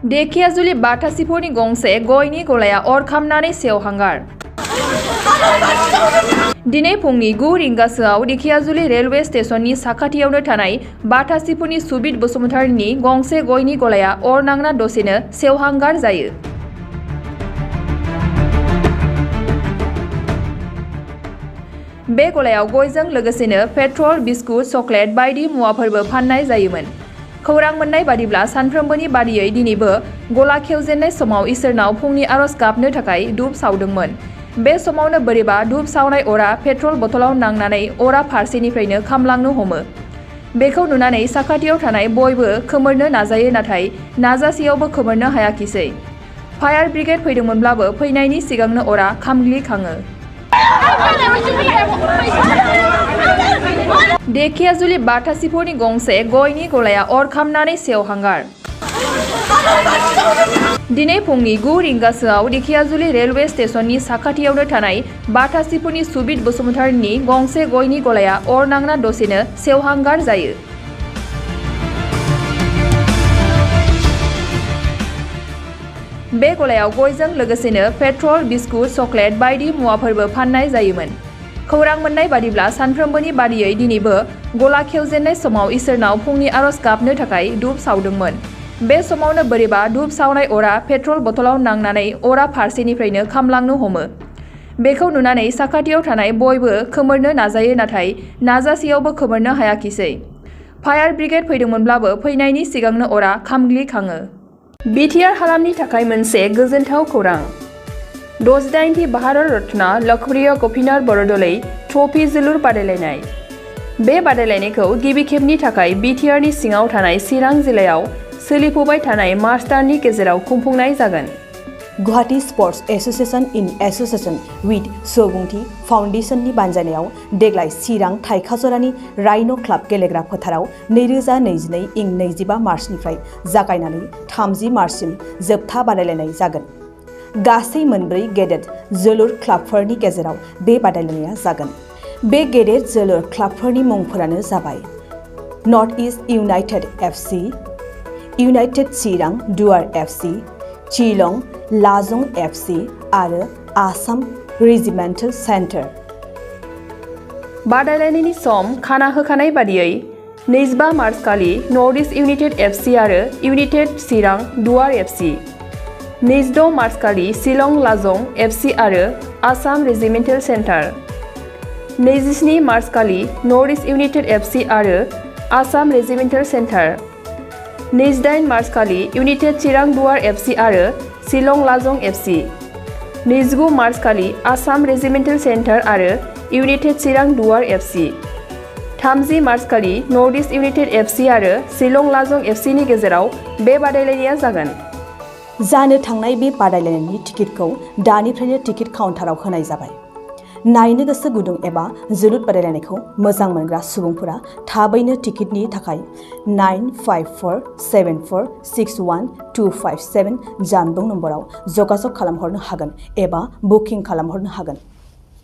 धेकियाजुलि बाथासिफोरनि गंसे गयनि गलाया अर खामनानै सेवहांगार। दिनै फुंनि 9 रिंगासोआव धेकियाजुलि रेलवे स्टेशननि साखाथियावनो थानाय बाथासिफोरनि सुबित बसुमतारीनि गंसे गयनि गलाया अर नांना दसेनो सेवहांगार जायो। बे गलायाव गयजों लोगोसेनो पेट्रल, बिस्कुट, चकलेट बायदि मुवाफोरबो फाननाय जायोमोन। खौरां मोननाय बादिब्ला सानफ्रोमबोनि बादियै दिनैबो गला खेवजेननाय समाव इसोरनाव फुंनि आरज गाबनो थाखाय धूप सावदोंमोन। बे समावनो बोरैबा धूप सावनाय अरा पेट्रल बथलाव नांनानै अरा फारसेनिफ्रायनो खामलांनो हमो। बेखौ नुनानै साखाथियाव थानाय बयबो खोमोरनो नाजायो नाथाय नाजासेयावबो खोमोरनो हायाखिसै। फायार ब्रिगेड फैदोंमोनब्लाबो फैनायनि सिगांनो अरा खामग्लिखाङो। धेकियाजुलि बाथासिफोरनि गंसे गयनि गलाया अर खामनानै सेवहांगार। दिनै फुंनि 9 रिंगासोआव धेकियाजुलि रेलवे स्टेशननि साखाथियावनो थानाय बाथासिफोरनि सुबित बसुमतारीनि गंसे गयनि गलाया अर नांना दसेनो सेवहांगार जायो। बे गलायाव गयजों लोगोसेनो पेट्रल, बिस्कुट, चकलेट बायदि मुवाफोरबो फाननाय जायोमोन। खौरां मोननाय बादिब्ला सानफ्रोमबोनि बादियै दिनैबो गला खेवजेननाय समाव इसोरनाव फुंनि आरज गाबनो थाखाय धूप सावदोंमोन। बे समावनो बोरैबा धूप सावनाय अरा पेट्रल बथलाव नांनानै अरा फारसेनिफ्रायनो खामलांनो हमो। बेखौ नुनानै साखाथियाव थानाय बयबो खोमोरनो नाजायो नाथाय नाजासेयावबो खोमोरनो हायाखिसै। फायार ब्रिगेड फैदोंमोनब्लाबो फैनायनि सिगांनो अरा खामग्लिखाङो। बिटिआर हालामनि थाखाय मोनसे गोजोनथाव खौरां। 68थि भारत रत्न लोकप्रिय गपिनाथ बरदलै ट्रफी जोलुर बादायलायनाय। बे बादायलायनायखौ गिबि खेबनि थाखाय बिटिआरनि सिङाव थानाय चिरां जिल्लायाव सोलिफुबाय थानाय मार्च दाननि गेजेराव खुंफुंनाय जागोन। Guwahati sports association in association with Subungthi फाउन्डेशननि बानजायनायाव देग्लाय चिरां थाइखाजरानि राइन' क्लाब गेलेग्रा फोथाराव 2022 इं 25 मार्चनिफ्राय जागायनानै 30 मार्चसिम जोबथा बादायलायनाय जागोन। गासै मोनब्रै गेदेर जोलुर क्लाबफोरनि गेजेराव बे बादायलायनाया जागोन। बे गेदेर जोलुर क्लाबफोरनि मुंफोरानो जाबाय North East United FC, United Chirang Duar FC, चिलं लाजं FC आरो आसाम रेजिमेन्टेल सेन्टार। बादायलायनायनि सम खाना होखानाय बादियै 25 मार्च खालि नर्थ इस्ट इउनाइटेड एफसि आरो United Chirang Duar FC, 26 March खालि शिलं लाजं एफसि आरो आसाम रेजिमेन्टेल सेन्टार, 27 मार्च खालि नर्थ इस्ट इउनाइटेड एफसि आरो आसाम रेजिमेन्टेल सेन्टार, 28 मार्च खालि इउनाइटेड चिरां दुवार एफसि आरो शिलं लाजं एफसि, 29 मार्च खालि आसाम रेजिमेन्टेल सेन्टार आरो United Chirang Duar FC, 30 March खालि नर्थ इस्ट इउनाइटेड एफसि आरो शिलं लाजं एफसिनि गेजेराव बे बादायलायनाया जागोन। जानो थांनाय बे बादायलायनायनि टिकेटखौ दानिफ्रायनो टिकेट काउन्टाराव होनाय जाबाय। नायनो गोसो गुदुं एबा जोलुर बादायलायनायखौ मोजां मोनग्रा सुबुंफोरा थाबैनो टिकेटनि थाखाय 9547461257 जानबुं नम्बराव जगाजग खालामहरनो हागोन एबा बुकिं खालामहरनो हागोन।